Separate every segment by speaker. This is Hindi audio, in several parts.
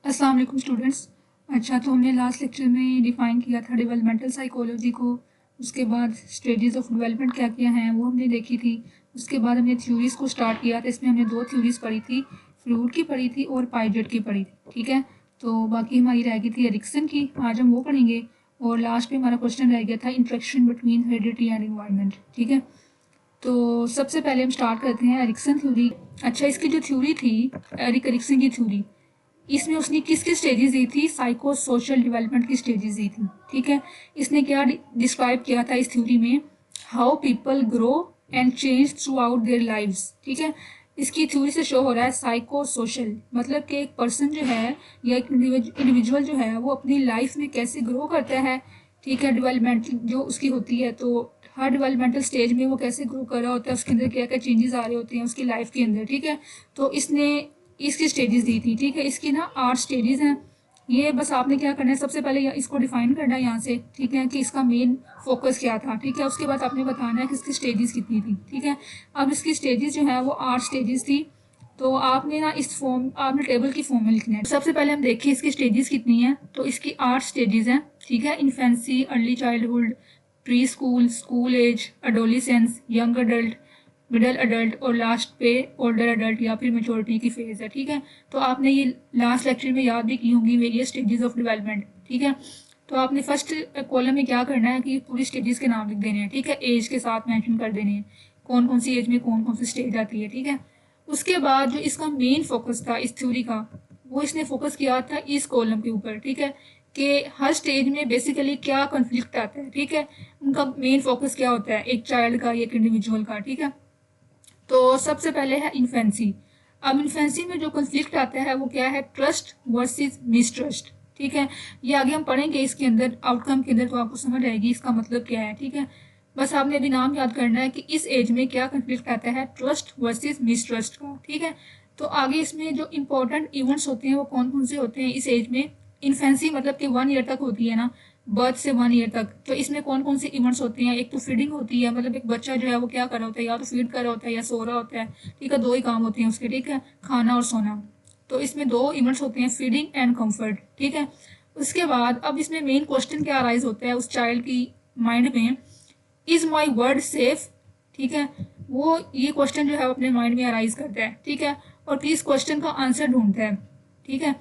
Speaker 1: अस्सलाम वालेकुम स्टूडेंट्स। अच्छा, तो हमने लास्ट लेक्चर में डिफ़ाइन किया था डेवलपमेंटल साइकोलॉजी को। उसके बाद स्टेजेस ऑफ डेवलपमेंट क्या क्या हैं वो हमने देखी थी। उसके बाद हमने थ्योरीज़ को स्टार्ट किया था। इसमें हमने दो थ्योरीज़ पढ़ी थी, फ्रूट की पढ़ी थी और पाइजेट की पढ़ी थी। ठीक है, तो बाकी हमारी रह गई थी एरिक्सन की, आज हम वो पढ़ेंगे। और लास्ट में हमारा क्वेश्चन रह गया था interaction between heredity and environment. ठीक है, तो सबसे पहले हम स्टार्ट करते हैं एरिक्सन थ्योरी। अच्छा, इसकी जो थ्योरी थी, एरिक्सन की थ्योरी, इसमें उसने किसकी स्टेजेस दी थी? साइको सोशल डेवलपमेंट की स्टेजेस दी थी। ठीक है, इसने क्या डिस्क्राइब किया था इस थ्योरी में? How people grow and change through out their lives. ठीक है, इसकी थ्योरी से शो हो रहा है साइको सोशल, मतलब कि एक पर्सन जो है या एक इंडिविजुअल जो है वो अपनी लाइफ में कैसे ग्रो करता है। ठीक है, डेवलपमेंट जो उसकी होती है, तो हर डेवलपमेंटल स्टेज में वो कैसे ग्रो कर रहा होता है, उसके अंदर क्या क्या चेंजेस आ रहे होते हैं उसकी लाइफ के अंदर। ठीक है, तो इसने इसकी स्टेजेस दी थी। ठीक है, इसकी ना 8 स्टेजेस हैं। ये बस आपने क्या करना है, सबसे पहले इसको डिफाइन करना है यहाँ से। ठीक है, कि इसका मेन फोकस क्या था। ठीक है, उसके बाद आपने बताना है कि इसकी स्टेजेस कितनी थी। ठीक है, अब इसकी स्टेजेस जो है वो 8 स्टेजेस थी। तो आपने ना इस फॉर्म, आपने टेबल की फॉर्म में लिखना है। सबसे पहले हम देखिए इसकी स्टेजेस कितनी हैं। तो इसकी 8 स्टेजेस हैं। ठीक है, infancy, early childhood, pre school, school age, adolescence, young adult, middle adult और लास्ट पे ओल्डर अडल्ट या फिर मेच्योरिटी की फेज है। ठीक है, तो आपने ये लास्ट लेक्चर में याद भी की होंगी वेरियस स्टेजेस ऑफ डेवलपमेंट। ठीक है, तो आपने फर्स्ट कॉलम में क्या करना है कि पूरी स्टेजेस के नाम लिख देने हैं। ठीक है, एज के साथ मेंशन कर देने हैं कौन कौन सी एज में कौन कौन सी स्टेज आती है। ठीक है, उसके बाद जो इसका मेन फोकस था इस थ्योरी का, वो इसने फोकस किया था इस कॉलम के ऊपर। ठीक है, कि हर स्टेज में बेसिकली क्या कॉन्फ्लिक्ट आता है। ठीक है, उनका मेन फोकस क्या होता है, एक चाइल्ड का, एक इंडिविजुअल का। ठीक है, तो सबसे पहले है इन्फेंसी। अब इन्फेंसी में जो कॉन्फ्लिक्ट आता है वो क्या है? Trust versus mistrust. ठीक है, ये आगे हम पढ़ेंगे इसके अंदर, आउटकम के अंदर, तो आपको समझ आएगी इसका मतलब क्या है। ठीक है, बस आपने अभी नाम याद करना है कि इस एज में क्या कॉन्फ्लिक्ट आता है, ट्रस्ट वर्सेस मिसट्रस्ट का। ठीक है, तो आगे इसमें जो इंपॉर्टेंट इवेंट्स होते हैं वो कौन कौन से होते हैं इस एज में? इन्फेंसी मतलब कि 1 ईयर तक होती है ना, बर्थ से 1 ईयर तक। तो इसमें कौन कौन से इवेंट्स होते हैं? एक तो फीडिंग होती है, मतलब एक बच्चा जो है वो क्या कर रहा होता है, या तो फीड कर रहा होता है या सो रहा होता है। ठीक है, दो ही काम होते हैं उसके। ठीक है, खाना और सोना। तो इसमें दो इवेंट्स होते हैं, फीडिंग एंड कंफर्ट। ठीक है, उसके बाद अब इसमें मेन क्वेश्चन क्या अराइज होता है उस चाइल्ड की माइंड में? Is my word safe? ठीक है, वो ये क्वेश्चन जो है अपने माइंड में अराइज करता है। ठीक है, और इस क्वेश्चन का आंसर ढूंढता है। ठीक है,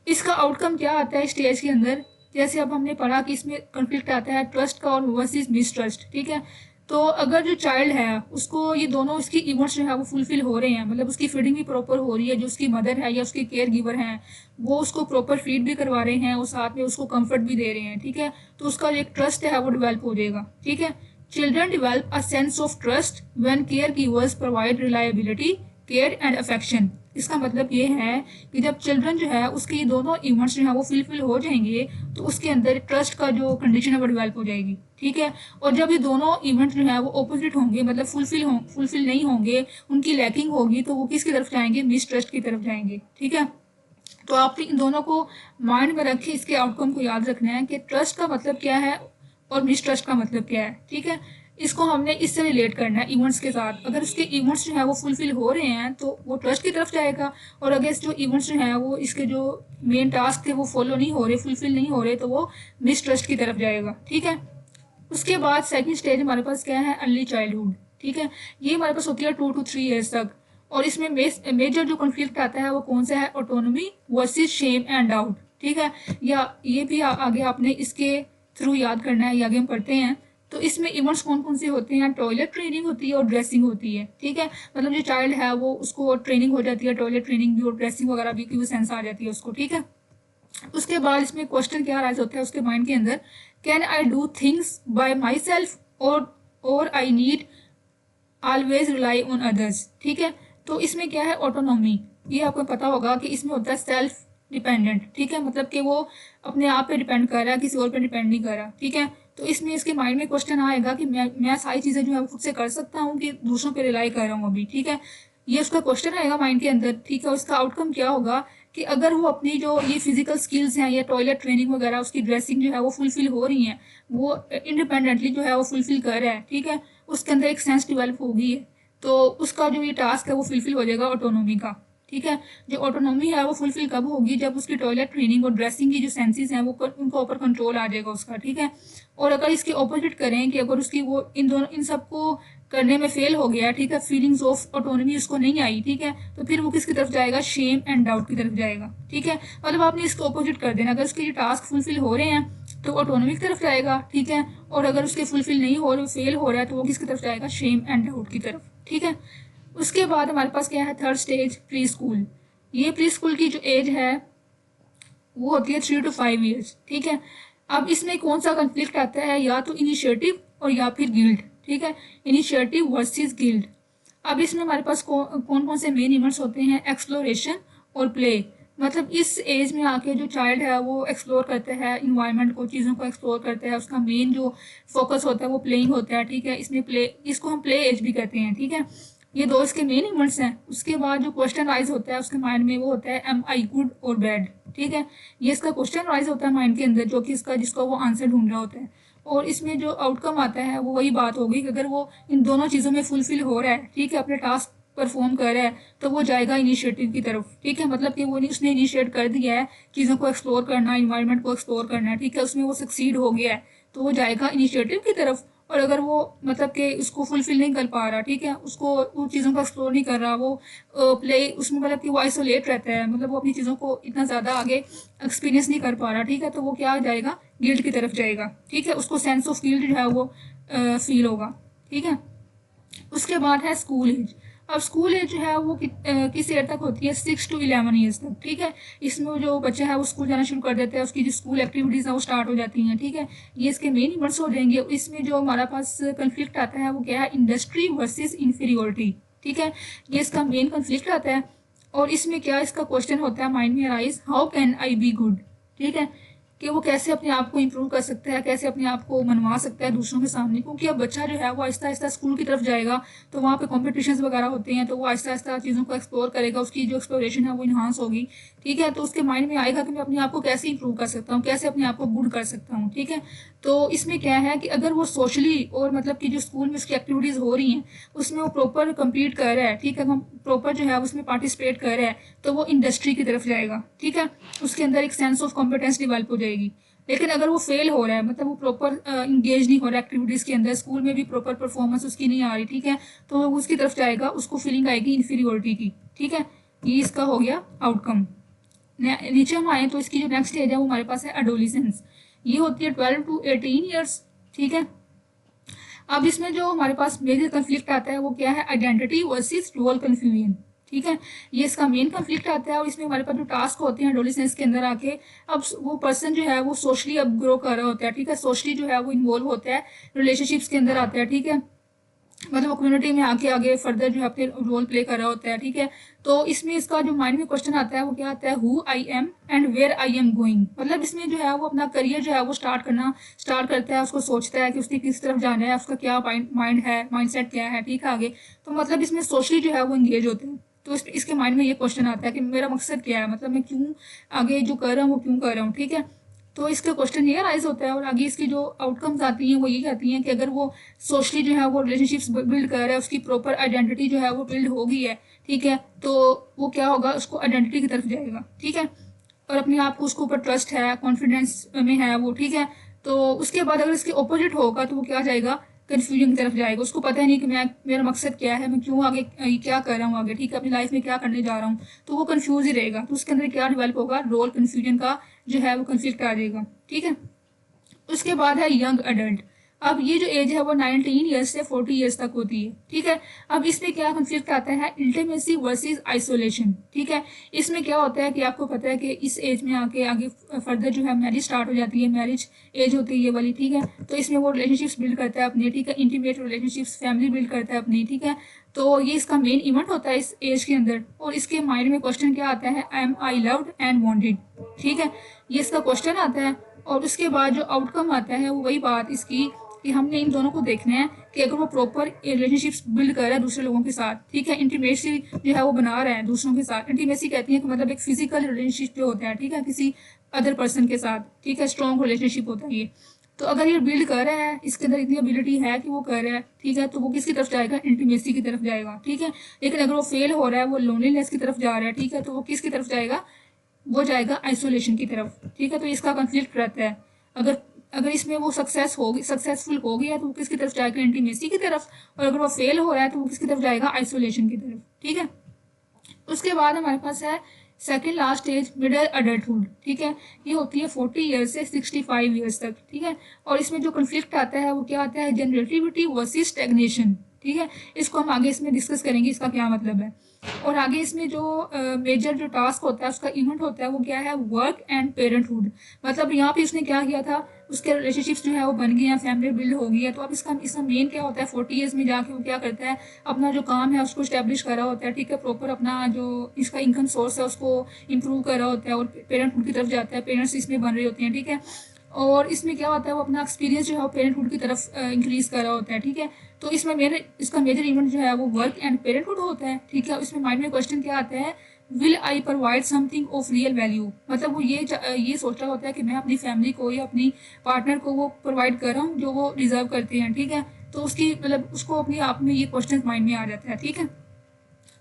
Speaker 1: इसका आउटकम क्या आता है स्टेज के अंदर? जैसे अब हमने पढ़ा कि इसमें कॉन्फ्लिक्ट आता है ट्रस्ट का और वर्सेस मिसट्रस्ट। ठीक है, तो अगर जो चाइल्ड है उसको ये दोनों उसकी इवेंट्स जो है वो फुलफिल हो रहे हैं, मतलब उसकी फीडिंग भी प्रॉपर हो रही है, जो उसकी मदर है या उसके केयर गिवर हैं वो उसको प्रॉपर फीड भी करवा रहे हैं और साथ में उसको कंफर्ट भी दे रहे हैं। ठीक है, तो उसका जो एक ट्रस्ट है वो डेवलप हो जाएगा। ठीक है, children develop a sense of trust when care givers provide reliability, care and affection. इसका मतलब ये है कि जब चिल्ड्रन जो है उसके ये दोनों इवेंट्स जो है वो फुलफिल हो जाएंगे तो उसके अंदर ट्रस्ट का जो कंडीशन है वो डेवलप हो जाएगी। ठीक है, और जब ये दोनों इवेंट जो है वो ऑपोजिट होंगे, मतलब फुलफिल नहीं होंगे, उनकी लैकिंग होगी, तो वो किसकी तरफ जाएंगे? मिसट्रस्ट की तरफ जाएंगे। ठीक है, तो आप इन दोनों को माइंड में रखें, इसके आउटकम को याद रखना है कि ट्रस्ट का मतलब क्या है और मिसट्रस्ट का मतलब क्या है। ठीक है, इसको हमने इससे रिलेट करना है इवेंट्स के साथ। अगर उसके इवेंट्स जो है वो फुलफिल हो रहे हैं तो वो ट्रस्ट की तरफ जाएगा, और अगर जो इवेंट्स जो है वो इसके जो मेन टास्क थे वो फॉलो नहीं हो रहे, फुलफिल नहीं हो रहे, तो वो मिसट्रस्ट की तरफ जाएगा। ठीक है, उसके बाद सेकंड स्टेज हमारे पास क्या है? Early childhood. ठीक है, ये हमारे पास होती है 2 to 3 ईयर्स तक, और इसमें मेजर जो कॉन्फ्लिक्ट आता है वो कौन सा है? Autonomy versus shame and doubt. ठीक है, या ये भी आगे आपने इसके थ्रू याद करना है, ये आगे हम पढ़ते हैं। तो इसमें इवेंट्स कौन कौन से होते हैं? टॉयलेट ट्रेनिंग होती है और ड्रेसिंग होती है। ठीक है, मतलब जो चाइल्ड है वो उसको ट्रेनिंग हो जाती है, टॉयलेट ट्रेनिंग भी और ड्रेसिंग वगैरह भी की वो सेंस आ जाती है उसको। ठीक है, उसके बाद इसमें क्वेश्चन क्या राइज होता है उसके माइंड के अंदर? Can I do things by my myself I need always rely on others. ठीक है, तो इसमें क्या है? ऑटोनॉमी। ये आपको पता होगा कि इसमें होता है सेल्फ डिपेंडेंट। ठीक है, मतलब कि वो अपने आप पे डिपेंड कर रहा है, किसी और पे डिपेंड नहीं कर रहा। ठीक है, तो इसमें इसके माइंड में क्वेश्चन आएगा कि मैं सारी चीज़ें जो है खुद से कर सकता हूँ कि दूसरों पे रिलाई कर रहा हूँ अभी। ठीक है, ये उसका क्वेश्चन आएगा माइंड के अंदर। ठीक है, उसका आउटकम क्या होगा कि अगर वो अपनी जो ये फिजिकल स्किल्स हैं या टॉयलेट ट्रेनिंग वगैरह, उसकी ड्रेसिंग जो है वो फुलफिल हो रही है, वो इंडिपेंडेंटली जो है वो फुलफिल कर रहा है। ठीक है, उसके अंदर एक सेंस डेवलप होगी, तो उसका जो ये टास्क है वो फुलफिल हो जाएगा ऑटोनॉमी का। ठीक है। जो ऑटोनॉमी है वो फुलफिल कब होगी, जब उसकी टॉयलेट क्लीनिंग और ड्रेसिंग की जो सेंसेस हैं वो उनका ऊपर कंट्रोल आ जाएगा उसका, ठीक है। और अगर इसके ऑपोजिट करें कि अगर उसकी वो इन सबको करने में फेल हो गया, ठीक है, फीलिंग्स ऑफ ऑटोनॉमी उसको नहीं आई, ठीक है, तो फिर वो किसकी तरफ जाएगा, शेम एंड डाउट की तरफ जाएगा, ठीक है। मतलब आपने इसको ऑपोजिट कर देना, अगर उसके ये टास्क फुलफिल हो रहे हैं तो ऑटोनॉमी की तरफ जाएगा, ठीक है, और अगर उसके फुलफिल नहीं हो रहे, फेल हो रहा है, तो वो किसकी तरफ जाएगा, शेम एंड डाउट की तरफ, ठीक है। उसके बाद हमारे पास क्या है, थर्ड स्टेज प्री स्कूल। ये प्री स्कूल की जो एज है वो होती है 3 to 5 ईयर्स, ठीक है। अब इसमें कौन सा कंफ्लिक्ट आता है, या तो इनिशिएटिव और या फिर गिल्ड, ठीक है, इनिशिएटिव वर्सेस गिल्ड। अब इसमें हमारे पास कौन कौन से मेन इवेंट्स होते हैं, एक्सप्लोरेशन और प्ले। मतलब इस एज में आके जो चाइल्ड है वो एक्सप्लोर करता है इन्वायरमेंट को, चीज़ों को एक्सप्लोर करता है, उसका मेन जो फोकस होता है वो प्लेइंग होता है, ठीक है। इसमें प्ले, इसको हम प्ले एज भी कहते हैं, ठीक है। ये दो इसके मेन इवेंट्स हैं। उसके बाद जो क्वेश्चन राइज होता है उसके माइंड में वो होता है एम आई गुड और बैड, ठीक है। ये इसका क्वेश्चन राइज होता है माइंड के अंदर, जो कि इसका जिसका वो आंसर ढूंढ रहा होता है। और इसमें जो आउटकम आता है वो वही बात होगी कि अगर वो इन दोनों चीज़ों में फुलफिल हो रहा है, ठीक है, अपने टास्क परफॉर्म कर रहा है, तो वो जाएगा इनिशिएटिव की तरफ, ठीक है। मतलब कि वो उसने इनिशिएट कर दिया है चीज़ों को एक्सप्लोर करना, इन्वायरमेंट को एक्सप्लोर करना है, ठीक है, उसमें वो सक्सीड हो गया है, तो वो जाएगा इनिशिएटिव की तरफ। और अगर वो मतलब कि उसको फुलफिल नहीं कर पा रहा, ठीक है, उसको वो चीज़ों को एक्सप्लोर नहीं कर रहा, वो प्ले उसमें मतलब कि वो आइसोलेट रहता है, मतलब वो अपनी चीज़ों को इतना ज़्यादा आगे एक्सपीरियंस नहीं कर पा रहा, ठीक है, तो वो क्या जाएगा, गिल्ड की तरफ जाएगा, ठीक है। उसको सेंस ऑफ गिल्ड जो है वो फील होगा, ठीक है। उसके बाद है स्कूल एज। अब स्कूल एज जो है वो किस ईयर तक होती है, 6 to 11 ईयर्स तक, ठीक है। इसमें जो बच्चा है वो स्कूल जाना शुरू कर देता है, उसकी जो स्कूल एक्टिविटीज़ है वो स्टार्ट हो जाती हैं, ठीक है। ये इसके मेन इवेंट्स हो जाएंगे। इसमें जो हमारा पास कन्फ्लिक्ट आता है वो क्या है, इंडस्ट्री वर्सेस इंफीरियोरिटी, ठीक है, ये इसका मेन कन्फ्लिक्ट आता है। और इसमें क्या इसका क्वेश्चन होता है माइंड में arise, how can I be good, ठीक है, कि वो कैसे अपने आप को इम्प्रूव कर सकता है, कैसे अपने आप को मनवा सकता है दूसरों के सामने। क्योंकि अब बच्चा जो है वो आहिस्ता आहिस्ता स्कूल की तरफ जाएगा, तो वहाँ पे कॉम्पिटिशन्स वगैरह होते हैं, तो वो आहिस्ता आहिस्ता चीज़ों को एक्सप्लोर करेगा, उसकी जो एक्सप्लोरेशन है वो इन्हांस होगी, ठीक है। तो उसके माइंड में आएगा कि मैं अपने आप को कैसे इंप्रूव कर सकता हूँ, कैसे अपने आप को गुड कर सकता हूँ, ठीक है। तो इसमें क्या है कि अगर वो सोशली और मतलब कि जो स्कूल में उसकी एक्टिविटीज़ हो रही हैं उसमें वो प्रॉपर कंप्लीट कर रहा है, ठीक है, प्रॉपर जो है उसमें पार्टिसिपेट कर रहा है, तो वो इंडस्ट्री की तरफ जाएगा, ठीक है। उसके अंदर एक सेंस ऑफ कॉम्पिटेंस डेवलप हो जाएगी। लेकिन अगर वो फेल हो रहा है, मतलब वो प्रॉपर इंगेज नहीं हो रहा एक्टिविटीज़ के अंदर, स्कूल में भी प्रॉपर परफॉर्मेंस उसकी नहीं आ रही, ठीक है, तो वो उसकी तरफ जाएगा, उसको फीलिंग आएगी इन्फीरियोरिटी की, ठीक है। ये इसका हो गया आउटकम। नीचे हम आए तो इसकी जो नेक्स्ट एज है वो हमारे पास है एडोलिसेंस। ये होती है 12 to 18 ईयर्स, ठीक है। अब इसमें जो हमारे पास मेजर कन्फ्लिक्ट आता है वो क्या है, आइडेंटिटी वर्सेस रोल कन्फ्यूजन, ठीक है। ये इसका मेन कन्फ्लिक्ट आता है। और इसमें हमारे पास जो टास्क होते हैं एडोलेसेंस के अंदर आके, अब वो पर्सन जो है वो सोशली अब ग्रो कर रहा होता है, ठीक है, सोशली जो है वो इन्वॉल्व होता है, रिलेशनशिप्स के अंदर आता है, ठीक है, मतलब वो कम्युनिटी में आके आगे फर्दर जो है अपने रोल प्ले कर रहा होता है, ठीक है। तो इसमें इसका जो माइंड में क्वेश्चन आता है वो क्या आता है, who I am and where I am going. मतलब इसमें जो है वो अपना करियर जो है वो स्टार्ट करता है, उसको सोचता है कि उसकी किस तरफ जाना है, उसका क्या माइंड है, माइंडसेट क्या है, ठीक है, आगे। तो मतलब इसमें सोशली जो है वो इंगेज होते हैं। तो इसके माइंड में ये क्वेश्चन आता है कि मेरा मकसद क्या है, मतलब मैं क्यों आगे जो कर रहा हूँ वो क्यों कर रहा हूँ, ठीक है। तो इसका क्वेश्चन ये राइज होता है। और आगे इसकी जो आउटकम्स आती हैं वो ये कहती हैं कि अगर वो सोशली जो है वो रिलेशनशिप्स बिल्ड कर रहा है, उसकी प्रॉपर आइडेंटिटी जो है वो बिल्ड हो गई है, ठीक है, तो वो क्या होगा, उसको आइडेंटिटी की तरफ जाएगा, ठीक है। और अपने आप को उसके ऊपर ट्रस्ट है, कॉन्फिडेंस में है वो, ठीक है। तो उसके बाद अगर इसके ऑपोजिट होगा तो वो क्या जाएगा, कन्फ्यूजन की तरफ जाएगा। उसको पता है नहीं कि मेरा मकसद क्या है, मैं क्यों आगे क्या कर रहा हूँ आगे, ठीक है, अपनी लाइफ में क्या करने जा रहा हूँ, तो वो कन्फ्यूज ही रहेगा। तो उसके अंदर क्या डेवलप होगा, रोल कन्फ्यूजन का जो है वो कन्फ्लिक्ट आ जाएगा, ठीक है। उसके बाद है यंग अडल्ट। अब ये जो एज है वो 19 ईयर्स से 40 ईयर्स तक होती है, ठीक है। अब इसमें क्या कन्फ्लिक्ट आता है, इंटीमेसी वर्सेस आइसोलेशन, ठीक है। इसमें क्या होता है कि आपको पता है कि इस एज में आगे फर्दर जो है मैरिज स्टार्ट हो जाती है, मैरिज एज होती है ये वाली, ठीक है। तो इसमें वो रिलेशनशिप्स बिल्ड करता है अपने, ठीक है, इंटीमेट रिलेशनशिप्स, फैमिली बिल्ड करता है अपनी, ठीक है। तो ये इसका मेन इवेंट होता है इस एज के अंदर। और इसके माइंड में क्वेश्चन क्या आता है, am I loved and wanted, ठीक है, ये इसका क्वेश्चन आता है। और उसके बाद जो आउटकम आता है वो वही बात इसकी कि हमने इन दोनों को देखना है कि अगर वो प्रॉपर रिलेशनशिप्स बिल्ड कर रहा है दूसरे लोगों के साथ, ठीक है, इंटीमेसी जो है वो बना रहा है दूसरों के साथ। इंटीमेसी कहती है कि मतलब एक फिजिकल रिलेशनशिप जो होता है, ठीक है, किसी अदर पर्सन के साथ, ठीक है, स्ट्रॉन्ग रिलेशनशिप होता है ये। तो अगर ये बिल्ड कर रहा है, इसके अंदर इतनी एबिलिटी है कि वो कर रहा है, ठीक है, तो वो किसकी तरफ जाएगा, इंटीमेसी की तरफ जाएगा, ठीक है। लेकिन अगर वो फेल हो रहा है, वो लोनलीनेस की तरफ जा रहा है, ठीक है, तो वो किसकी तरफ जाएगा, वो जाएगा आइसोलेशन की तरफ, ठीक है। तो इसका कंफ्लिक्ट रहता है। अगर अगर इसमें वो सक्सेसफुल हो गया तो वो किसकी तरफ जाएगा, इंटीमेसी की तरफ, और अगर वो फेल हो रहा है तो वो किसकी तरफ जाएगा, आइसोलेशन की तरफ, ठीक है। उसके बाद हमारे पास है second last stage, middle adulthood, ठीक है। ये होती है 40 ईयर्स से 65 ईयर्स तक, ठीक है। और इसमें जो कन्फ्लिक्ट आता है वो क्या आता है, जनरेटिविटी वर्सेस स्टैग्नेशन, ठीक है। इसको हम आगे इसमें डिस्कस करेंगे, इसका क्या मतलब है। और आगे इसमें जो मेजर जो टास्क होता है, उसका इवेंट होता है, वो क्या है, वर्क एंड पेरेंटहुड। मतलब यहाँ पे उसने क्या किया था, उसके रिलेशनशिप्स जो है वो बन गए हैं, फैमिली बिल्ड हो गई है। तो अब इसका मेन क्या होता है, 40 ईयर्स में जाके वो क्या करता है, अपना जो काम है उसको स्टैब्लिश कर रहा होता है, ठीक है। प्रॉपर अपना जो इसका इनकम सोर्स है उसको इम्प्रूव कर रहा होता है, और पेरेंटहुड की तरफ जाता है, पेरेंट्स इसमें बन रहे होते हैं, ठीक है। और इसमें क्या होता है, वो अपना एक्सपीरियंस जो है वो पेरेंटहुड की तरफ इंक्रीज कर रहा होता है, ठीक है। तो इसमें इसका मेजर इवेंट जो है वो वर्क एंड पेरेंटहुड होता है, ठीक है। इसमें माइंड में क्वेश्चन क्या आता है, will I provide something of real value. मतलब वो ये सोच रहा होता है कि मैं अपनी फैमिली को या अपनी पार्टनर को वो प्रोवाइड कर रहा हूँ जो वो डिजर्व करते हैं, ठीक है। तो उसकी मतलब उसको अपने आप में ये क्वेश्चन माइंड में आ जाता है, ठीक है।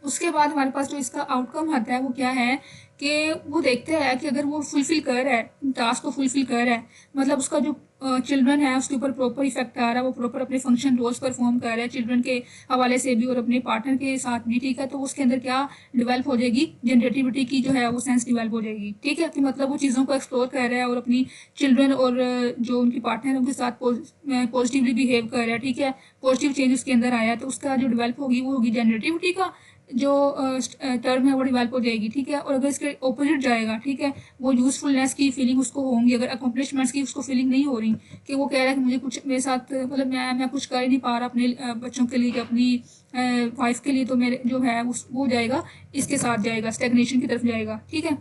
Speaker 1: उसके बाद हमारे पास जो इसका आउटकम आता है वो क्या है, कि वो देखते हैं कि अगर वो फुलफिल कर रहा है, टास्क को फुलफिल कर रहा है, मतलब उसका जो चिल्ड्रन है उसके ऊपर प्रॉपर इफेक्ट आ रहा है, वो प्रॉपर अपने फंक्शन रोल्स परफॉर्म कर रहा है चिल्ड्रन के हवाले से भी और अपने पार्टनर के साथ भी, ठीक है। तो उसके अंदर क्या डेवलप हो जाएगी, जनरेटिविटी की जो है वो सेंस डेवलप हो जाएगी, ठीक है। कि मतलब वो चीज़ों को एक्सप्लोर कर रहा है और अपनी चिल्ड्रन और जो उनकी पार्टनर है उनके साथ पॉजिटिवली बिहेव कर रहा है, ठीक है। पॉजिटिव चेंज उसके अंदर आया, तो उसका जो डेवलप होगी वो होगी जनरेटिविटी का जो टर्म है वो डेवलप हो जाएगी, ठीक है। और अगर इसके ऑपोजिट जाएगा, ठीक है, वो यूजफुलनेस की फीलिंग उसको होंगी, अगर अकम्पलिशमेंट्स की उसको फीलिंग नहीं हो रही, कि वो कह रहा है कि मुझे कुछ मेरे साथ मतलब मैं कुछ कर ही नहीं पा रहा अपने बच्चों के लिए, अपनी वाइफ के लिए, तो मेरे जो है वो जाएगा, इसके साथ जाएगा, स्टेग्नेशन की तरफ जाएगा, ठीक है।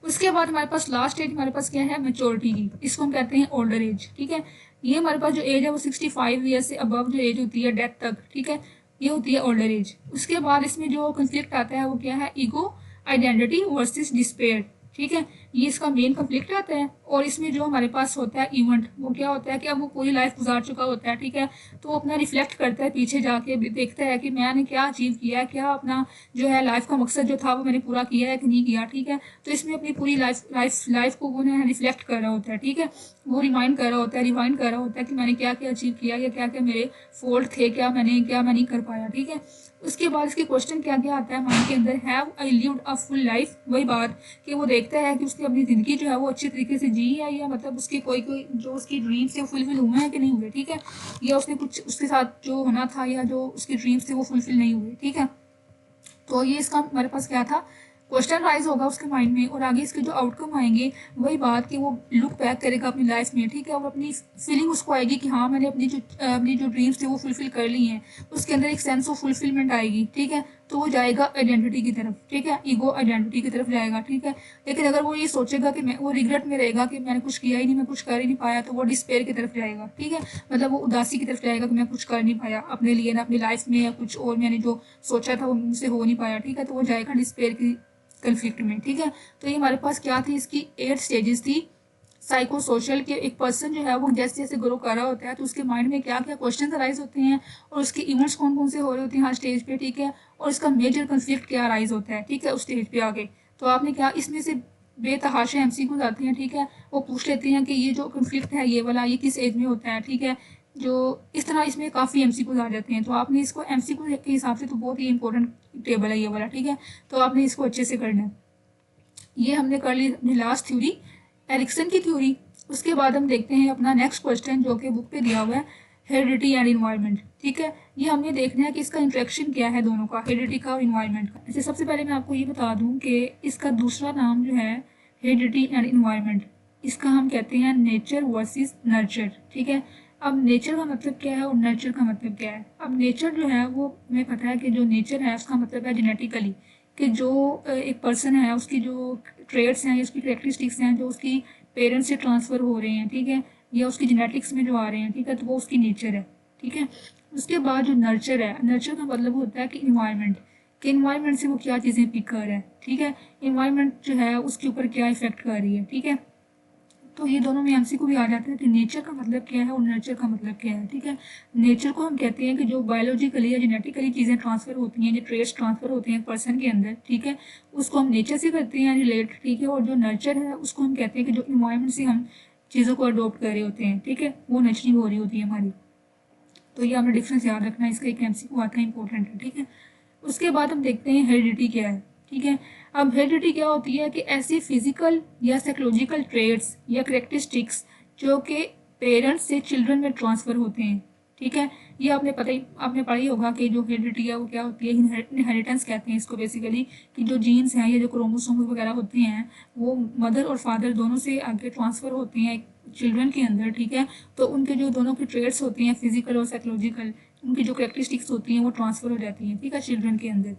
Speaker 1: उसके बाद हमारे पास लास्ट एज हमारे पास क्या है, मेच्योरिटी की, इसको हम कहते हैं ओल्डर एज, ठीक है। ये हमारे पास जो एज है वो 65 ईयर से अबव जो एज होती है डेथ तक, ठीक है, ये होती है ओल्डर एज। उसके बाद इसमें जो कंफ्लिक्ट आता है वो क्या है, ईगो आइडेंटिटी वर्सेस डिस्पेयर, ठीक है। ये इसका मेन कंफ्लिक्ट आता है। और इसमें जो हमारे पास होता है इवेंट, वो क्या होता है कि अब वो पूरी लाइफ गुजार चुका होता है, ठीक है। तो वो अपना रिफ्लेक्ट करता है, पीछे जाके देखता है कि मैंने क्या अचीव किया है, क्या अपना जो है लाइफ का मकसद जो था वो मैंने पूरा किया है कि नहीं किया, ठीक है। तो इसमें अपनी पूरी लाइफ को वो रिफ्लेक्ट कर रहा होता है, ठीक है। वो रिमाइंड कर रहा होता है, रिवाइंड कर रहा होता है कि मैंने क्या क्या अचीव किया या क्या क्या मेरे फॉल्ट थे, क्या मैं नहीं कर पाया, ठीक है। उसके बाद इसके क्वेश्चन क्या क्या आता है माइंड के अंदर, have I lived a full life, वही बात कि वो देखता है कि उसकी अपनी ज़िंदगी जो है वो अच्छी तरीके से जी है, या मतलब उसके कोई जो उसकी ड्रीम्स थे वो फुलफिल हुए हैं कि नहीं हुए, ठीक है। या उसने कुछ उसके साथ जो होना था या जो उसके ड्रीम्स थे वो फुलफिल नहीं हुए, ठीक है। तो ये इसका हमारे पास क्या था, क्वेश्चन राइज होगा उसके माइंड में। और आगे इसके जो आउटकम आएंगे वही बात कि वो लुक बैक करेगा अपनी लाइफ में, ठीक है। और अपनी फीलिंग उसको आएगी कि हाँ मैंने अपनी जो ड्रीम्स थे वो फुलफिल कर ली हैं, उसके अंदर एक सेंस ऑफ फुलफिलमेंट आएगी, ठीक है। तो वो जाएगा आइडेंटिटी की तरफ, ठीक है, ईगो आइडेंटिटी की तरफ जाएगा, ठीक है। लेकिन अगर वो ये सोचेगा कि मैं वो रिग्रेट में रहेगा कि मैंने कुछ किया ही नहीं, मैं कुछ कर ही नहीं पाया, तो वो डिस्पेयर की तरफ जाएगा, ठीक है। मतलब वो उदासी की तरफ जाएगा कि मैं कुछ कर नहीं पाया अपने लिए ना अपनी लाइफ में, या कुछ और मैंने जो सोचा था वो मुझसे हो नहीं पाया, ठीक है। तो वो जाएगा डिस्पेयर की कन्फ्लिक्ट में, ठीक है। तो ये हमारे पास क्या थी, इसकी 8 स्टेजेस थी साइको सोशल के। एक पर्सन जो है वो जैसे जैसे ग्रो कर रहा होता है तो उसके माइंड में क्या क्या क्वेश्चन अराइज होते हैं, और उसके इवेंट्स कौन कौन से हो रहे होते हैं हर स्टेज पे, ठीक है। और इसका मेजर कन्फ्लिक्ट क्या अराइज होता है, ठीक है, उस स्टेज पे आगे। तो आपने क्या इसमें से बेतहाशा एमसीक्यूज आते हैं, ठीक है। वो पूछ लेते हैं कि ये जो कन्फ्लिक्ट है ये वाला, ये किस एज में होता है, ठीक है। जो इस तरह इसमें काफ़ी एमसीक्यूज आ जाते हैं। तो आपने इसको एमसीक्यू के हिसाब से तो बहुत ही इंपॉर्टेंट टेबल है ये वाला, ठीक है। तो आपने इसको अच्छे से करना है। ये हमने कर ली अपनी लास्ट थ्योरी, एरिक्सन की थ्योरी। उसके बाद हम देखते हैं अपना नेक्स्ट क्वेश्चन जो कि बुक पे दिया हुआ है, हेरिडिटी एंड इन्वायरमेंट, ठीक है। ये हमने देखना है कि इसका इंट्रैक्शन क्या है दोनों का, हेरिडिटी का और इन्वायरमेंट का। ऐसे सबसे पहले मैं आपको ये बता दूं कि इसका दूसरा नाम जो है हेरिडिटी एंड इन्वायरमेंट, इसका हम कहते हैं नेचर वर्सेस नर्चर, ठीक है। अब नेचर का मतलब क्या है और नर्चर का मतलब क्या है। अब नेचर जो है वो हमें पता है कि जो नेचर है उसका मतलब है जेनेटिकली, कि जो एक पर्सन है उसकी जो ट्रेड्स हैं या उसकी करेक्टरिस्टिक्स हैं जो उसकी पेरेंट्स से ट्रांसफ़र हो रहे हैं, ठीक है, या उसकी जेनेटिक्स में जो आ रहे हैं, ठीक है, तो वो उसकी नेचर है, ठीक है। उसके बाद जो नर्चर है, नर्चर का मतलब होता है कि इन्वायरमेंट, कि इन्वायरमेंट से वो क्या चीज़ें पिक कर रहा है, ठीक है। इन्वायरमेंट जो है उसके ऊपर क्या इफेक्ट कर रही है, ठीक है। तो ये दोनों में एमसीक्यू भी आ जाता है कि नेचर का मतलब क्या है और नर्चर का मतलब क्या है। ठीक है, नेचर को हम कहते हैं कि जो बायोलॉजिकली या जेनेटिकली चीज़ें ट्रांसफर होती हैं, जो ट्रेड्स ट्रांसफर होते हैं पर्सन के अंदर, ठीक है, उसको हम नेचर से करते हैं रिलेट। ठीक है, और जो नर्चर है उसको हम कहते हैं कि जो इन्वायरमेंट से हम चीज़ों को अडोप्ट कर रहे होते हैं। ठीक है, वो नर्चरिंग हो रही होती है हमारी। तो ये हमें डिफरेंस याद रखना है, इसका एक एमसीक्यू आता है, इंपॉर्टेंट है। ठीक है, उसके बाद हम देखते हैं हेरिडिटी क्या है। ठीक है, अब हेरिडिटी क्या होती है कि ऐसी फिजिकल या साइकोलॉजिकल ट्रेड्स या करेक्टरिस्टिक्स जो कि पेरेंट्स से चिल्ड्रन में ट्रांसफर होते हैं। ठीक है, ये आपने पढ़ा ही होगा कि जो हेरिडिटी है वो क्या होती है, इनहेरिटेंस कहते हैं इसको बेसिकली, कि जो जीन्स हैं या जो क्रोमोसोम्स वगैरह होते हैं वो मदर और फादर दोनों से आगे ट्रांसफर होते हैं चिल्ड्रन के अंदर। ठीक है, तो उनके जो दोनों की ट्रेड्स होती हैं फिजिकल और साइकोलॉजिकल, उनकी जो करेक्टरिस्टिक्स होती हैं वो ट्रांसफर हो जाती हैं। ठीक है, चिल्ड्रन के अंदर,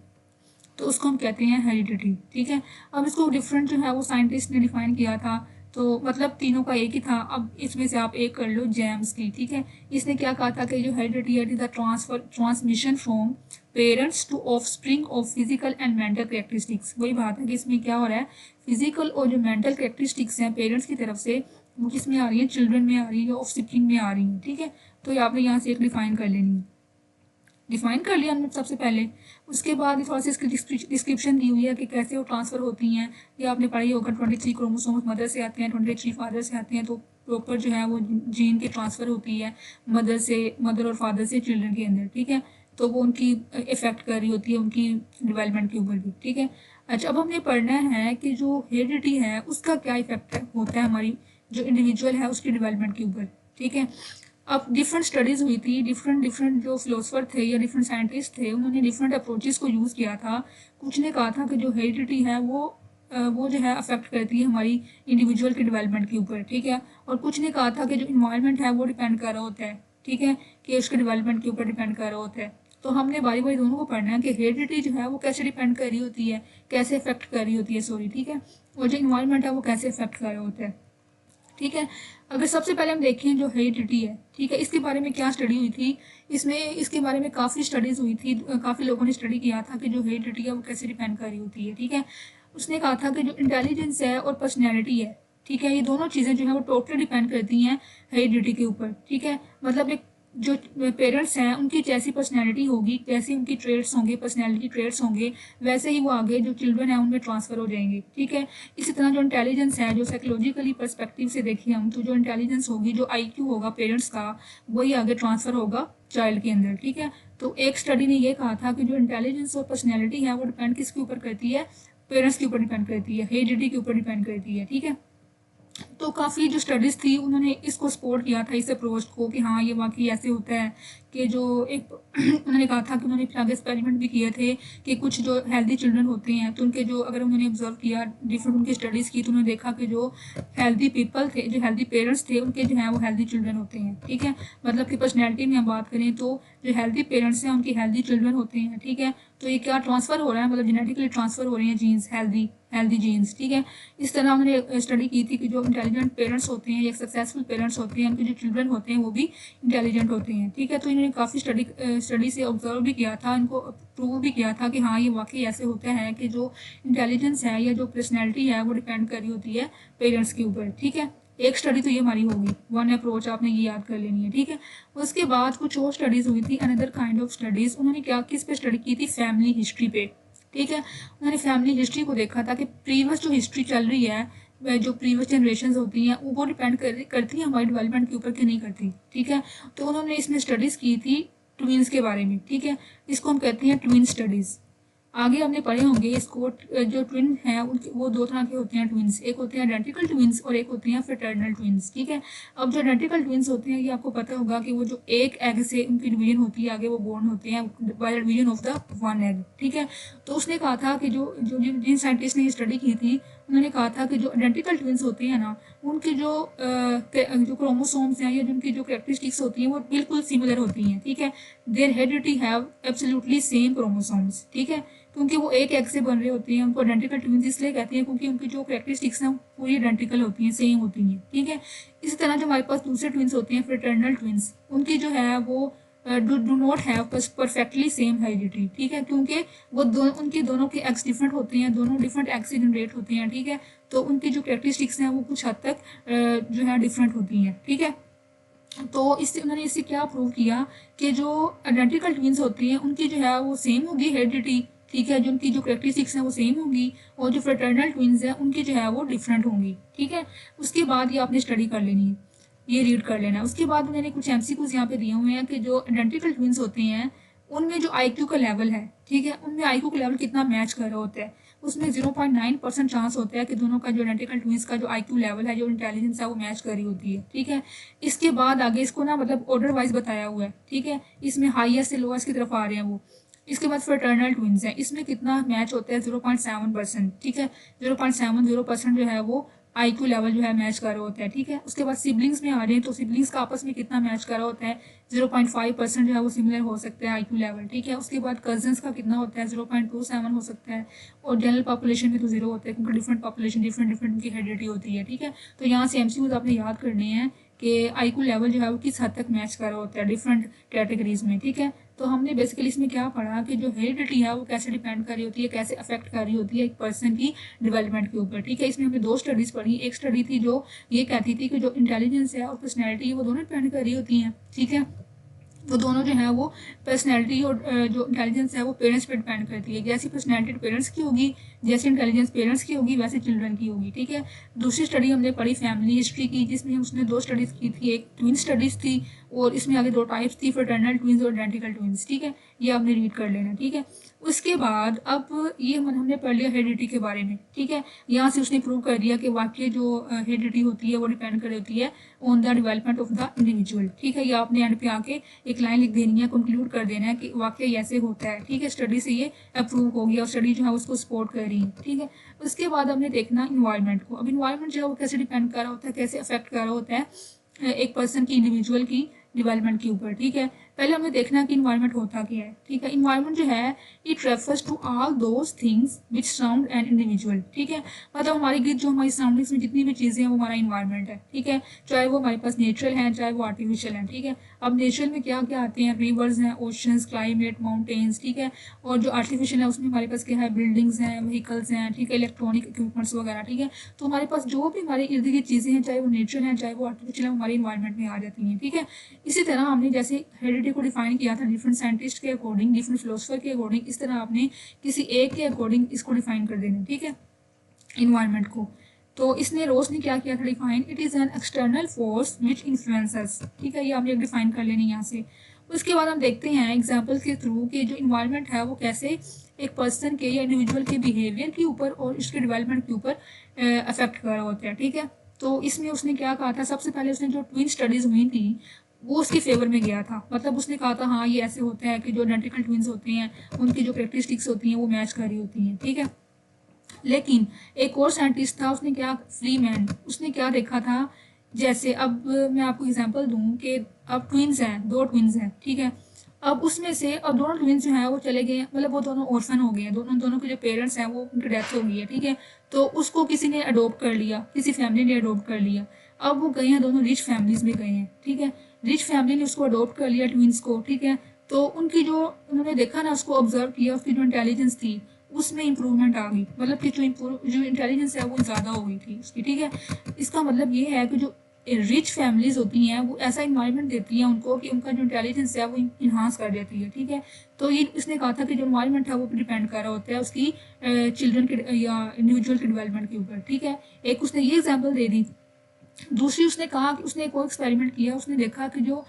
Speaker 1: तो उसको हम कहते हैं हेरिडिटी। ठीक है, अब इसको डिफरेंट जो है वो साइंटिस्ट ने डिफाइन किया था, तो मतलब तीनों का एक ही था। अब इसमें से आप एक कर लो, जेम्स की। ठीक है, इसने क्या कहा था कि जो heredity is the transmission from parents to offspring of physical and mental characteristics. वही बात है कि इसमें क्या हो रहा है, फिजिकल और जो मेंटल करेक्टरिस्टिक्स हैं पेरेंट्स की तरफ से, वो किसमें आ रही है, चिल्ड्रन में आ रही है, ऑफस्प्रिंग में आ रही है। ठीक है, तो ये आपने यहाँ से एक डिफाइन कर लेनी है, डिफाइन कर लिया हमने सबसे पहले। उसके बाद थोड़ा सा इसकी डिस्क्रिप्शन दी हुई है कि कैसे वो ट्रांसफर होती हैं। ये आपने पढ़ाई होगा, 23 क्रोमोसोम्स मदर से आते हैं, 23 फादर से आते हैं, तो प्रॉपर जो है वो जीन की ट्रांसफर होती है मदर और फादर से चिल्ड्रन के अंदर। ठीक है, तो वो उनकी इफेक्ट कर रही होती है उनकी डेवलपमेंट के ऊपर भी। ठीक है, अच्छा, अब हमने पढ़ना है कि जो हेरिडिटी है उसका क्या इफेक्ट होता है हमारी जो इंडिविजुअल है उसकी डेवलपमेंट के ऊपर। ठीक है, अब डिफरेंट स्टडीज़ हुई थी, डिफरेंट जो फिलोसफर थे या डिफरेंट साइंटिस्ट थे, उन्होंने डिफरेंट अप्रोचेस को यूज़ किया था। कुछ ने कहा था कि जो हेरिडिटी है वो जो है अफेक्ट करती है हमारी इंडिविजुअल के डेवलपमेंट के ऊपर। ठीक है, और कुछ ने कहा था कि जो इन्वायरमेंट है वो डिपेंड कर रहा होता है। ठीक है, कि उसके डेवलपमेंट के ऊपर डिपेंड कर रहा होता है। तो हमने बारी बारी दोनों को पढ़ना है कि हेरिडिटी जो है वो कैसे डिपेंड कर रही होती है, कैसे इफेक्ट कर रही होती है, सॉरी। ठीक है, और जो इन्वायरमेंट है वो कैसे इफेक्ट कर रहा होता है। ठीक है, अगर सबसे पहले हम देखें जो हेरिडिटी है, ठीक है, इसके बारे में क्या स्टडी हुई थी, इसके बारे में काफ़ी स्टडीज़ हुई थी, काफ़ी लोगों ने स्टडी किया था कि जो हेरिडिटी है वो कैसे डिपेंड कर रही होती है। ठीक है, उसने कहा था कि जो इंटेलिजेंस है और पर्सनैलिटी है, ठीक है, ये दोनों चीज़ें जो है वो टोटली डिपेंड करती हैं हेरिडिटी के ऊपर। ठीक है, मतलब एक जो पेरेंट्स हैं उनकी जैसी पर्सनैलिटी होगी, जैसे उनकी ट्रेड्स होंगे, पर्सनैलिटी ट्रेड्स होंगे, वैसे ही वो आगे जो चिल्ड्रन है उनमें ट्रांसफर हो जाएंगे। ठीक है, इसी तरह जो इंटेलिजेंस है, जो साइकोलॉजिकली पर्सपेक्टिव से देखें हम, तो जो इंटेलिजेंस होगी, जो आईक्यू होगा पेरेंट्स का, वही आगे ट्रांसफर होगा चाइल्ड के अंदर। ठीक है, तो एक स्टडी ने ये कहा था कि जो इंटेलिजेंस और पर्सनैलिटी है वो डिपेंड किसके ऊपर करती है, पेरेंट्स के ऊपर डिपेंड करती है, हेरिडिटी के ऊपर डिपेंड करती है। ठीक है, तो काफ़ी जो स्टडीज़ थी उन्होंने इसको सपोर्ट किया था, इस अप्रोच को, कि हाँ ये वाकई ऐसे होता है कि जो एक उन्होंने कहा था कि उन्होंने फिर आगे एक्सपेरिमेंट भी किए थे कि कुछ जो हेल्दी चिल्ड्रन होते हैं तो उनके जो, अगर उन्होंने ऑब्जर्व किया डिफरेंट उनकी स्टडीज़ की, तो उन्होंने देखा कि जो हेल्दी पीपल थे, जो हेल्दी पेरेंट्स थे, उनके जो है वो हेल्दी चिल्ड्रन होते हैं। ठीक है, मतलब कि पर्सनैलिटी में हम बात करें तो जो हेल्दी पेरेंट्स हैं उनकी हेल्दी चिल्ड्रन होते हैं। ठीक है, तो ये क्या ट्रांसफ़र हो रहा है, मतलब जेनेटिकली ट्रांसफ़र हो रहे हैं जीन्स, हेल्दी जीन्स। ठीक है, इस तरह उन्होंने स्टडी की थी कि जो इंटेलिजेंट पेरेंट्स होते हैं या सक्सेसफुल पेरेंट्स होते हैं, उनके जो चिल्ड्रन होते हैं वो भी इंटेलिजेंट होते हैं। ठीक है, तो इन्होंने काफ़ी स्टडी से ऑब्जर्व भी किया था, इनको प्रूव भी किया था कि हाँ ये वाकई ऐसे होता है कि जो इंटेलिजेंस है या जो पर्सनैलिटी है वो डिपेंड कर रही होती है पेरेंट्स के ऊपर। ठीक है, एक स्टडी तो ये हमारी होगी, वन अप्रोच आपने ये याद कर लेनी है। ठीक है, उसके बाद कुछ और स्टडीज़ हुई थी, अनदर काइंड ऑफ स्टडीज़। उन्होंने क्या किस पे स्टडी की थी, फैमिली हिस्ट्री पे। ठीक है, उन्होंने फैमिली हिस्ट्री को देखा था कि प्रीवियस जो हिस्ट्री चल रही है, जो प्रीवियस जनरेशन होती हैं वो डिपेंड करती है हमारी डेवलपमेंट के ऊपर कि नहीं करती। ठीक है, तो उन्होंने इसमें स्टडीज़ की थी ट्विंस के बारे में। ठीक है, इसको हम कहते हैं ट्विन स्टडीज़। आगे हमने पढ़े होंगे इसको, जो ट्विन हैं उनके वो दो तरह के होते हैं ट्विंस, एक होते हैं आइडेंटिकल ट्विंस और एक होते हैं फ्रेटर्नल ट्विंस। ठीक है, अब जो आइडेंटिकल ट्विंस होते हैं ये आपको पता होगा कि वो जो एक एग से उनकी डिवीजन होती है, आगे वो बोर्न होते हैं by division of the one egg. ठीक है, तो उसने कहा था कि जिन साइंटिस्ट ने ये स्टडी की थी उन्होंने कहा था कि जो आइडेंटिकल ट्विंस होते हैं ना, उनकी जो क्रोमोसोम्स हैं या जिनकी जो कैरेक्टरिस्टिक्स होती हैं वो बिल्कुल सिमिलर होती हैं। ठीक है, their heredity have absolutely same chromosomes. ठीक है, क्योंकि वो एक एग से बन रहे होते हैं, उनको आइडेंटिकल ट्विंस इसलिए कहते हैं क्योंकि उनकी जो कैरेक्टरिस्टिक्स हैं पूरी आइडेंटिकल होती हैं, सेम होती हैं। ठीक है, इसी तरह जो हमारे पास दूसरे ट्विंस होते हैं फ्रेटर्नल ट्विंस, उनकी जो है वो do not have perfectly same heredity. ठीक है, क्योंकि वो उनके दोनों के एग्स डिफरेंट होते हैं, दोनों डिफरेंट एग से जनरेट होते हैं। ठीक है, तो उनकी जो कैरेक्टरिस्टिक्स हैं वो कुछ हद तक जो है डिफरेंट होती हैं, ठीक है। तो इससे उन्होंने इससे क्या प्रूव किया कि जो आइडेंटिकल ट्विंस होती हैं उनकी जो है वो सेम होगी हेरिडिटी, ठीक है, जो उनकी जो कैरेक्टरिस्टिक्स हैं वो सेम होंगी, और जो फ्रेटर्नल ट्विंस हैं उनकी जो है वो डिफरेंट होंगी, ठीक है। उसके बाद ये आपने स्टडी कर लेनी है, ये रीड कर लेना है। उसके बाद उन्होंने कुछ एमसीक्यूज यहाँ पे दिए हुए हैं कि जो आइडेंटिकल ट्विंस होते हैं उनमें जो आईक्यू का लेवल है, ठीक है, उनमें आईक्यू का लेवल कितना मैच कर रहा होता है, उसमें 0.9% चांस होता है कि दोनों का जो आइडेंटिकल ट्विंस का जो आईक्यू लेवल है, जो इंटेलिजेंस है, वो मैच कर रही होती है, ठीक है। इसके बाद आगे इसको ना मतलब ऑर्डर वाइज बताया हुआ है, ठीक है, इसमें हाईएस्ट से लोएस्ट की तरफ आ रहे हैं वो। इसके बाद फ्रेटर्नल ट्विंस हैं, इसमें कितना मैच होता है 0.7%, ठीक है, 0.70% जो है वो आईक्यू लेवल जो है मैच कर रहा होता है, ठीक है। उसके बाद सिबलिंग्स में आ रहे हैं तो सिबलिंग्स का आपस में कितना मैच कर रहा होता है 0.5% जो है वो सिमिलर हो सकता है आईक्यू लेवल, ठीक है। उसके बाद कजन्स का कितना होता है 0.27 हो सकता है, और जनरल पॉपुलेशन में तो 0 होता है क्योंकि डिफरेंट पॉपुलेशन डिफरेंट उनकी हेरिडिटी होती है, ठीक है। तो यहाँ से एमसीक्यूज आपने याद करने हैं कि आईक्यू लेवल जो है वो किस हद तक मैच कर रहा होता है डिफरेंट कैटेगरीज में, ठीक है। तो हमने बेसिकली इसमें क्या पढ़ा कि जो हेरिडिटी है वो कैसे डिपेंड कर रही होती है, कैसे अफेक्ट कर रही होती है एक पर्सन की डेवलपमेंट के ऊपर, ठीक है। इसमें हमने 2 स्टडीज पढ़ी। एक स्टडी थी जो ये कहती थी कि जो इंटेलिजेंस है और पर्सनैलिटी है वो दोनों डिपेंड कर रही होती हैं, ठीक है। वो दोनों जो है वो पर्सनैलिटी और जो इंटेलिजेंस है वो पेरेंट्स पे डिपेंड करती है। जैसी पर्सनैलिटी पेरेंट्स की होगी, जैसी इंटेलिजेंस पेरेंट्स की होगी, वैसे चिल्ड्रन की होगी, ठीक है। दूसरी स्टडी हमने पढ़ी फैमिली हिस्ट्री की, जिसमें उसने 2 स्टडीज़ की थी। एक ट्विन स्टडीज़ थी और इसमें आगे 2 टाइप्स थी, फ्रेटर्नल ट्विंस और आइडेंटिकल ट्विंस, ठीक है। ये आपने रीड कर लेना, ठीक है। उसके बाद अब ये हमने पढ़ लिया हेरिडिटी के बारे में, ठीक है। यहाँ से उसने प्रूव कर दिया कि वाकई जो हेरिडिटी होती है वो डिपेंड कर होती है on the development of the individual, ठीक है। ये आपने एंड पे आके एक लाइन लिख देनी है, कंक्लूड कर देना है कि वाकई ऐसे होता है, ठीक है। स्टडी से ये अप्रूव हो गया और स्टडी जो है उसको सपोर्ट कर रही है, ठीक है। उसके बाद हमने देखना इन्वायरमेंट को। अब इन्वायरमेंट जो है वो कैसे डिपेंड कर रहा होता है, कैसे अफेक्ट कर रहा होता है एक पर्सन की इंडिविजुअल की डेवलपमेंट के ऊपर, ठीक है। पहले हमें देखना कि इन्वायरमेंट होता क्या है, ठीक है। इन्वायरमेंट जो है it refers to all those things which surround an individual, ठीक है। मतलब हमारी गिर्द जो हमारी सराउंडिंग्स में जितनी भी चीज़ें हैं वो हमारा इन्वायरमेंट है, ठीक है। चाहे वो हमारे पास नेचुरल है, चाहे वो आर्टिफिशियल है, ठीक है। अब नेचुरल में क्या क्या आते हैं, रिवर्स हैं, ओशंस, क्लाइमेट, माउंटेन्स, ठीक है। और जो आर्टिफिशियल है उसमें हमारे पास क्या है, बिल्डिंग्स हैं, व्हीकल्स हैं, ठीक है, इलेक्ट्रॉनिक इक्विपमेंट्स वगैरह, ठीक है। तो हमारे पास जो भी हमारे इर्द गिर्द चीज़ें हैं, चाहे वो नेचुरल हैं, चाहे वो आर्टिफिशियल है, हमारे इन्वायरमेंट में आ जाती हैं, ठीक है। इसी तरह हमने जैसे हेरिडिटी को डिफाइन किया था डिफरेंट साइंटिस्ट के अकॉर्डिंग, डिफरेंट फिलोसफर के अकॉर्डिंग, इस तरह आपने किसी एक के अकॉर्डिंग इसको डिफाइन कर देना, ठीक है, इन्वायरमेंट को। तो इसने रोज ने क्या किया था define, it is an external force which influences, ठीक है। ये आपने डिफाइन कर लेनी यहाँ से। उसके बाद हम देखते हैं एग्जाम्पल के थ्रू कि जो इन्वायरमेंट है वो कैसे एक पर्सन के या इंडिविजुअल के बिहेवियर के ऊपर और इसके डेवलपमेंट के ऊपर अफेक्ट कर रहा होता है, ठीक है। तो इसमें उसने क्या कहा था, सबसे पहले उसने जो ट्विन स्टडीज हुई थी वो उसके फेवर में गया था। मतलब उसने कहा था हाँ ये ऐसे होता है कि जो आइडेंटिकल ट्विंस होते हैं उनकी जो कैरेक्टरिस्टिक्स होती हैं वो मैच कर रही होती हैं, ठीक है। लेकिन एक और साइंटिस्ट था, उसने क्या, फ्रीमैन, उसने क्या देखा था, जैसे अब मैं आपको एग्जांपल दूं कि अब ट्विंस हैं, 2 ट्विंस हैं, ठीक है। अब उसमें से अब दोनों ट्विंस जो हैं वो चले गए, मतलब वो दोनों ऑर्फन हो गए हैं, दोनों के जो पेरेंट्स हैं वो उनकी डेथ हो गई है, ठीक है। तो उसको किसी ने अडोप्ट कर लिया, किसी फैमिली ने अडोप्ट कर लिया। अब वो गए हैं, दोनों रिच फैमिलीज में गए हैं, ठीक है। रिच फैमिली ने उसको अडोप्ट कर लिया ट्विंस को, ठीक है। तो उनकी जो उन्होंने देखा ना, उसको ऑब्जर्व किया, उसकी जो इंटेलिजेंस थी उसमें इंप्रूवमेंट आ गई, मतलब कि जो इंटेलिजेंस है वो ज़्यादा हो गई थी उसकी, ठीक है। इसका मतलब ये है कि जो रिच फैमिलीज होती हैं वो ऐसा इन्वायरमेंट देती हैं उनको कि उनका जो इंटेलिजेंस है वो इन्हांस कर देती है, ठीक है। तो ये इसने कहा था कि जो इन्वायरमेंट है वो डिपेंड कर रहा होता है उसकी चिल्ड्रन के या इंडिविजुअल के डेवलपमेंट के ऊपर, ठीक है। एक उसने ये एग्जाम्पल दे दी। दूसरी उसने कहा कि उसने एक और एक्सपेरिमेंट किया, उसने देखा कि जो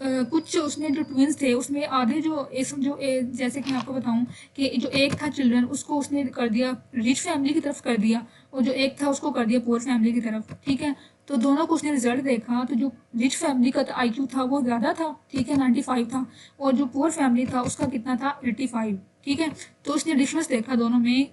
Speaker 1: कुछ उसने जो ट्विंस थे उसमें आधे जो जैसे कि मैं आपको बताऊं कि जो एक था चिल्ड्रन उसको उसने कर दिया रिच फैमिली की तरफ कर दिया, और जो एक था उसको कर दिया पुअर फैमिली की तरफ, ठीक है। तो दोनों को उसने रिजल्ट देखा, तो जो रिच फैमिली का आईक्यू था वो ज़्यादा था, ठीक है, 95 था, और जो पुअर फैमिली था उसका कितना था, 85, ठीक है। तो उसने डिफरेंस देखा दोनों में।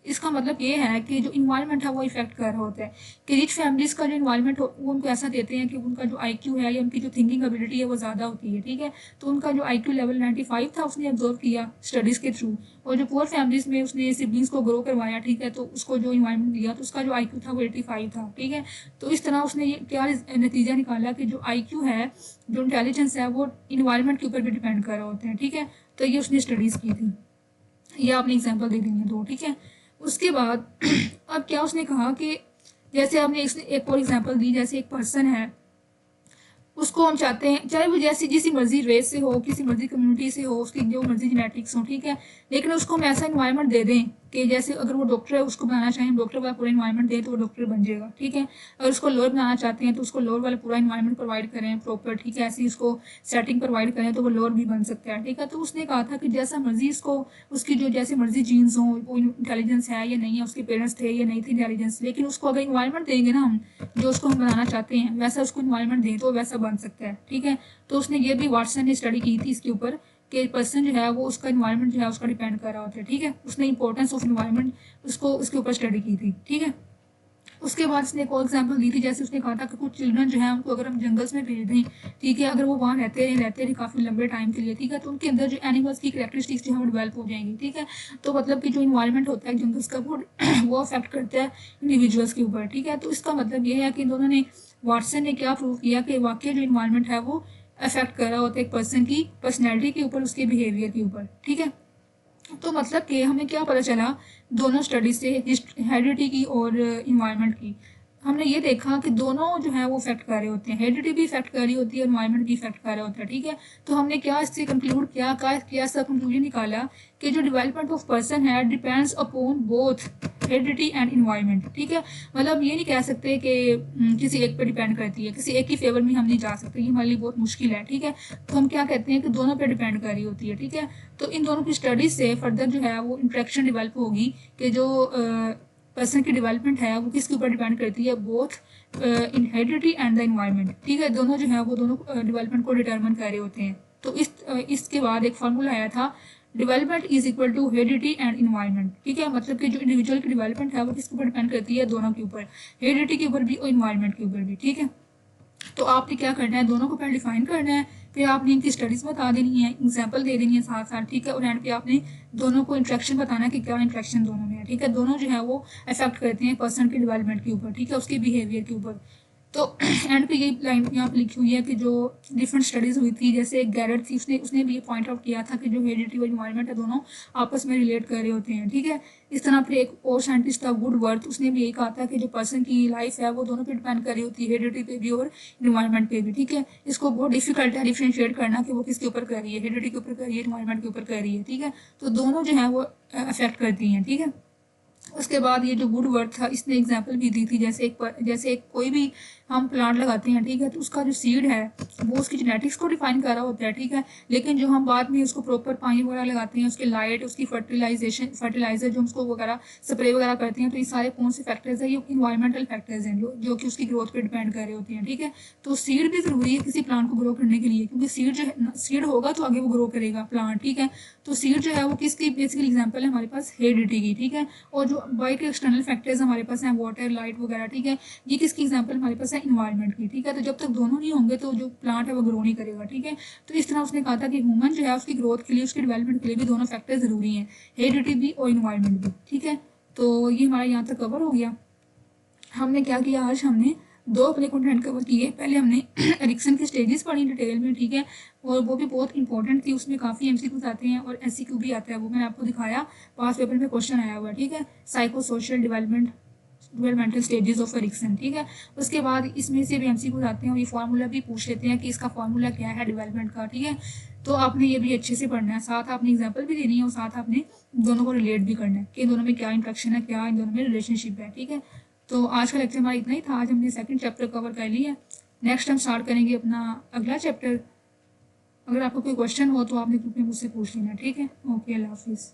Speaker 1: इसका मतलब ये है कि जो इन्वायरमेंट है वो इफेक्ट कर रहा होता है कि रिच फैमिलीज का जो इन्वायरमेंट वो उनको ऐसा देते हैं कि उनका जो आईक्यू है या उनकी जो थिंकिंग एबिलिटी है वो ज़्यादा होती है, ठीक है। तो उनका जो आईक्यू लेवल 95 था उसने ऑब्जर्व किया स्टडीज़ के थ्रू, और जो पुअर फैमिलीज में उसने सिबलिंग्स को ग्रो करवाया, ठीक है, तो उसको जो इन्वायरमेंट दिया तो उसका जो आईक्यू था वो 85 था, ठीक है। तो इस तरह उसने ये क्या नतीजा निकाला कि जो आईक्यू है, जो इंटेलिजेंस है वो इन्वायरमेंट के ऊपर भी डिपेंड कर रहा होता है, ठीक है। तो ये उसने स्टडीज़ की थी, ये आपने एग्जाम्पल दे देंगे 2, ठीक है। उसके बाद अब क्या उसने कहा कि जैसे आपने एक और एग्जांपल दी, जैसे एक पर्सन है, उसको हम चाहते हैं चाहे वो जैसी जिस मर्जी रेस से हो, किसी मर्जी कम्युनिटी से हो, उसकी जो मर्जी जेनेटिक्स हो, ठीक है, लेकिन उसको हम ऐसा इन्वायरमेंट दे दें कि जैसे अगर वो डॉक्टर है उसको बनाना चाहें डॉक्टर वाला पूरा इन्वायरमेंट दें तो वो डॉक्टर बन जाएगा, ठीक है। अगर उसको लॉयर बनाना चाहते हैं तो उसको लॉयर वाला पूरा इन्वायरमेंट प्रोवाइड करें प्रॉपर, ठीक है, ऐसी उसको सेटिंग प्रोवाइड करें तो वो लॉयर भी बन सकता है, ठीक है। तो उसने कहा था कि जैसा मर्जी इसको उसकी जो जैसे मर्जी जीन्स हो, वो इंटेलिजेंस है या नहीं है, उसके पेरेंट्स थे या नहीं थे इंटेलिजेंस, लेकिन उसको अगर इन्वायरमेंट देंगे ना हम, जो उसको हम बनाना चाहते हैं वैसा उसको इन्वायरमेंट दें तो वैसा बन सकता है, ठीक है। तो उसने ये भी वाटसन ने स्टडी की थी इसके ऊपर कि पर्सन जो है वो उसका इन्वायरमेंट जो है उसका डिपेंड कर रहा होता है, ठीक है। उसने इंपॉर्टेंस ऑफ इन्वायरमेंट उसको उसके ऊपर स्टडी की थी, ठीक है। उसके बाद उसने एक और एग्जाम्पल दी थी, जैसे उसने कहा था कि कुछ चिल्ड्रन जो है उनको अगर हम जंगल्स में भेज दें, ठीक है, अगर वो वहाँ रहते रहे काफ़ी लंबे टाइम के लिए, ठीक है, तो उनके अंदर जो एनिमल्स की कैरेक्टरिस्टिक्स जो है वो डेवलप हो जाएंगी, ठीक है। तो मतलब कि जो इन्वायरमेंट होता है जंगल्स का वो अफेक्ट करता है इंडिविजुअल्स के ऊपर, ठीक है। तो इसका मतलब ये है कि दोनों ने वाटसन ने क्या प्रूव किया कि वाकई जो इन्वायरमेंट है वो अफेक्ट कर रहा होता है एक पर्सन की पर्सनैलिटी के ऊपर, उसके बिहेवियर के ऊपर, ठीक है। तो मतलब कि हमें क्या पता चला दोनों स्टडी से, हेरिडिटी की और इन्वायरमेंट की, हमने ये देखा कि दोनों जो है वो इफेक्ट कर रहे होते हैं, हेरिडिटी भी इफेक्ट कर रही होती है और इन्वायरमेंट भी इफेक्ट कर रहा होता है, ठीक है। तो हमने क्या इससे कंक्लूड किया ऐसा कंक्लूजन निकाला कि जो डेवलपमेंट ऑफ पर्सन है depends upon both heredity and environment, ठीक है। मतलब ये नहीं कह सकते कि किसी एक पे डिपेंड करती है, किसी एक की फेवर में हम नहीं जा सकते, ये हमारे लिए बहुत मुश्किल है, ठीक है। तो हम क्या कहते हैं कि दोनों पे डिपेंड कर रही होती है, ठीक है। तो इन दोनों की स्टडीज से फर्दर जो है वो इंट्रैक्शन डेवलप होगी कि जो पर्सन की डेवलपमेंट है वो किसके ऊपर डिपेंड करती है, both in heredity and the environment, ठीक है। दोनों जो है वो दोनों डेवलपमेंट को डिटर्मिन कर रहे होते हैं। तो इसके बाद एक फार्मूला आया था, development is equal to heredity and environment, ठीक है। मतलब कि जो इंडिविजुअल की डेवलपमेंट है वो किसके ऊपर डिपेंड करती है, दोनों के ऊपर, हेरिडिटी के ऊपर भी और इन्वायरमेंट के ऊपर भी, ठीक है। तो आपने क्या करना है, दोनों को पहले डिफाइन करना है, फिर आपने इनकी स्टडीज बता देनी है, एग्जाम्पल दे देनी है साथ साथ, ठीक है। और एंड पे आपने दोनों को इंट्रैक्शन बताना है कि क्या इंट्रैक्शन दोनों में है, ठीक है। दोनों जो है वो अफेक्ट करते हैं पर्सन के डेवलपमेंट के ऊपर, ठीक है, उसके बिहेवियर के ऊपर। तो एंड पे ये लाइन यहाँ पे लिखी हुई है कि जो डिफरेंट स्टडीज हुई थी, जैसे एक गैरेट थी, उसने भी ये पॉइंट आउट किया था कि जो हेरिडिटी और इन्वायरमेंट है दोनों आपस में रिलेट कर रहे होते हैं, ठीक है। इस तरह फिर एक और साइंटिस्ट था वुडवर्थ, उसने भी यही कहा था कि जो पर्सन की लाइफ है वो दोनों पे डिपेंड कर रही होती है, हेरिडिटी पे भी और इन्वायरमेंट पे भी, ठीक है। इसको बहुत डिफिकल्ट है डिफ्रेंशिएट करना कि वो किसके ऊपर कर रही है, हेरिडिटी के ऊपर कर रही है, इन्वायरमेंट के ऊपर कर रही है, ठीक है। तो दोनों जो है वो अफेक्ट करती हैं, ठीक है। उसके बाद ये जो वुडवर्थ था इसने एग्जाम्पल भी दी थी, जैसे एक कोई भी हम प्लांट लगाते हैं, ठीक है, तो उसका जो सीड है वो उसकी जेनेटिक्स को डिफाइन कर रहा होता है, ठीक है। लेकिन जो हम बाद में उसको प्रॉपर पानी वगैरह लगाते हैं, उसके लाइट, उसकी फर्टिलाइजर जो उसको वगैरह स्प्रे वगैरह करते हैं, तो ये सारे कौन से फैक्टर्स हैं, ये इन्वायरमेंटल फैक्टर्स हैं जो कि उसकी ग्रोथ पर डिपेंड कर रहे होते हैं, ठीक है। तो सीड भी जरूरी है किसी प्लांट को ग्रो करने के लिए, क्योंकि सीड होगा तो आगे वो ग्रो करेगा प्लांट, ठीक है। तो सीड जो है वो किसकी बेसिकली एग्जाम्पल है हमारे पास, हेरिडिटी की, ठीक है। और जो बाकी एक्सटर्नल फैक्टर्स हमारे पास हैं, वाटर, लाइट वगैरह, ठीक है, ये किसकी एग्जांपल हमारे पास है, इन्वायरमेंट की, ठीक है। तो जब तक दोनों नहीं होंगे तो जो प्लांट है वो ग्रो नहीं करेगा, ठीक है। तो इस तरह उसने कहा था कि ह्यूमन जो है उसकी ग्रोथ के लिए, उसके डेवलपमेंट के लिए भी दोनों फैक्टर जरूरी हैं, हेरिडिटी भी और इन्वायरमेंट भी, ठीक है। तो ये हमारा यहाँ तक कवर हो गया। हमने क्या किया, आज हमने दो अपने कंटेंट कवर किए। पहले हमने एरिक्सन की स्टेजेस पढ़ी डिटेल में, ठीक है, और वो भी बहुत इंपॉर्टेंट थी, उसमें काफ़ी एमसीक्यूज आते हैं और एससीक्यू भी आता है, वो मैंने आपको दिखाया, पास पेपर में क्वेश्चन आया हुआ है, ठीक है। Psycho social developmental stages of Erikson, ठीक है। उसके बाद इसमें से भी एमसीक्यूज आते हैं और ये फार्मूला भी पूछ लेते हैं कि इसका फार्मूला क्या है डेवलपमेंट का, ठीक है। तो आपने ये भी अच्छे से पढ़ना है, साथ आपने एग्जाम्पल भी देनी है और साथ आपने दोनों को रिलेट भी करना है कि दोनों में क्या इंट्रैक्शन है, क्या इन दोनों में रिलेशनशिप है, ठीक है। तो आज का लेक्चर हमारा इतना ही था, आज हमने सेकंड चैप्टर कवर कर लिया। नेक्स्ट हम स्टार्ट करेंगे अपना अगला चैप्टर। अगर आपको कोई क्वेश्चन हो तो आपने ग्रुप में मुझसे पूछ लेना, ठीक है। ओके, अल्लाह हाफिज़।